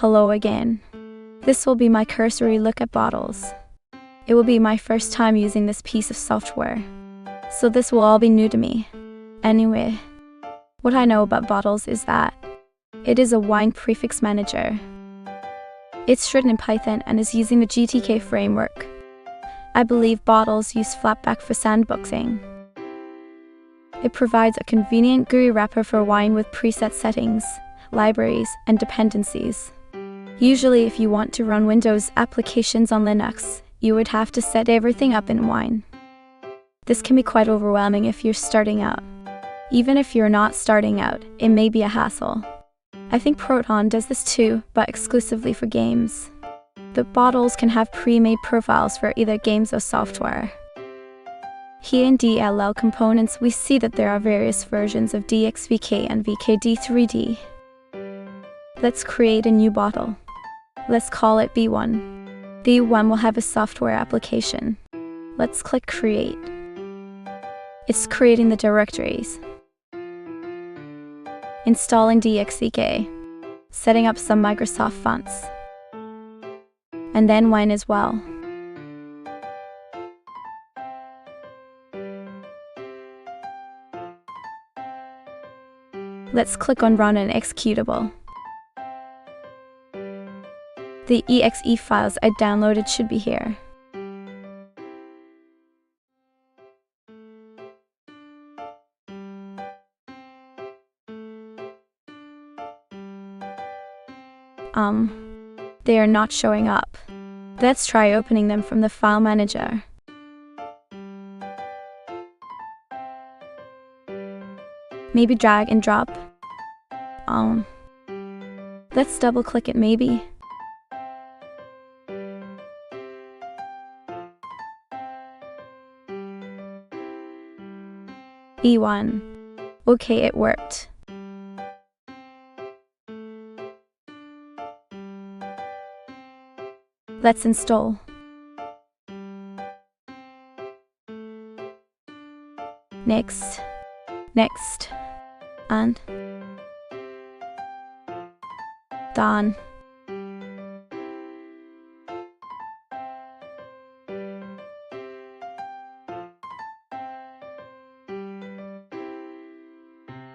Hello again. This will be my cursory look at bottles. It will be my first time using this piece of software, so this will all be new to me. Anyway, what I know about bottles is that it is a wine prefix manager. It's written in Python and is using the GTK framework. I believe bottles use flatpak for sandboxing. It provides a convenient GUI wrapper for wine with preset settings, libraries, and dependencies. Usually, if you want to run Windows applications on Linux, you would have to set everything up in Wine. This can be quite overwhelming if you're starting out. Even if you're not starting out, it may be a hassle. I think Proton does this too, but exclusively for games. The bottles can have pre-made profiles for either games or software. Here in DLL components, we see that there are various versions of DXVK and VKD3D. Let's create a new bottle. Let's call it B1. B1 will have a software application. Let's click Create. It's creating the directories. Installing DXVK. Setting up some Microsoft fonts. And then Wine as well. Let's click on Run and Executable. The exe files I downloaded should be here. They are not showing up. Let's try opening them from the file manager. Maybe drag and drop. Let's double click it maybe. E1. Okay, it worked. Let's install. Next, and done.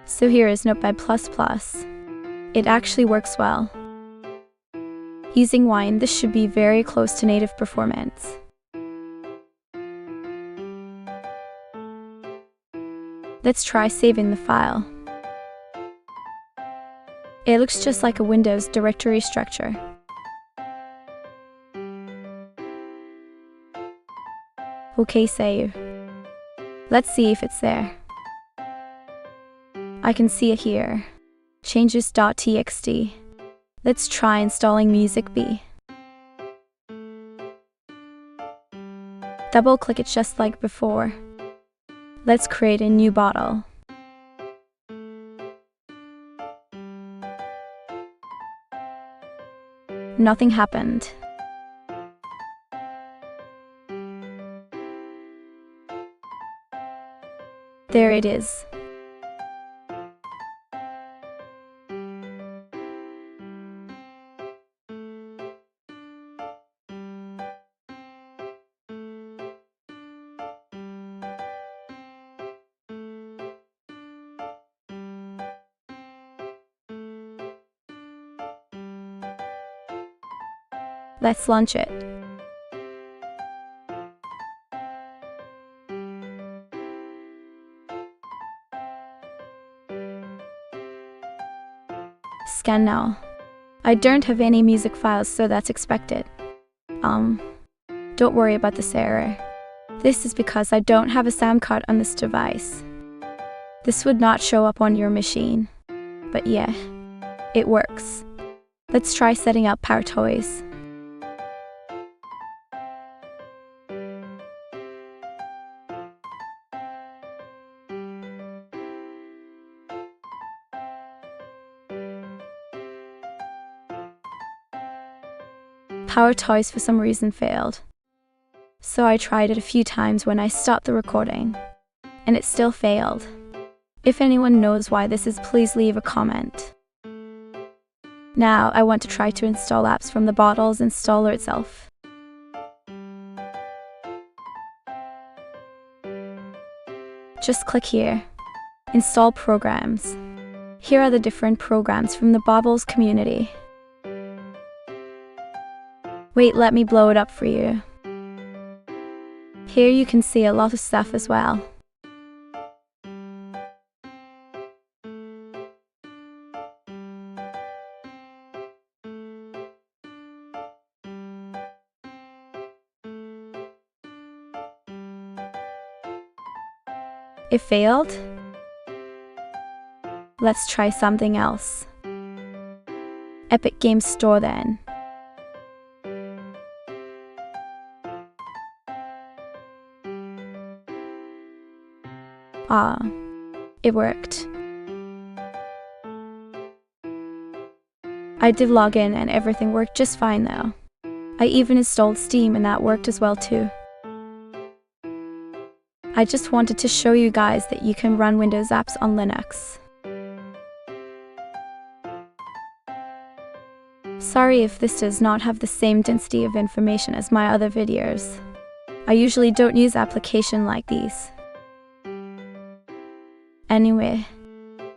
So here is Notepad++. It actually works well. Using Wine, this should be very close to native performance. Let's try saving the file. It looks just like a Windows directory structure. Okay, save. Let's see if it's there. I can see it here. Changes.txt. Let's try installing Music B. Double click it just like before. Let's create a new bottle. Nothing happened. There it is. Let's launch it. Scan now. I don't have any music files, so that's expected. Don't worry about this error. This is because I don't have a sound card on this device. This would not show up on your machine. But yeah, it works. Let's try setting up PowerToys. PowerToys for some reason failed. So I tried it a few times when I stopped the recording, and it still failed. If anyone knows why this is, please leave a comment. Now I want to try to install apps from the Bottles installer itself. Just click here. Install programs. Here are the different programs from the Bottles community. Wait, let me blow it up for you. Here you can see a lot of stuff as well. It failed? Let's try something else. Epic Games Store then. Ah, it worked. I did log in and everything worked just fine though. I even installed Steam and that worked as well too. I just wanted to show you guys that you can run Windows apps on Linux. Sorry if this does not have the same density of information as my other videos. I usually don't use applications like these. Anyway,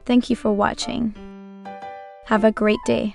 thank you for watching. Have a great day.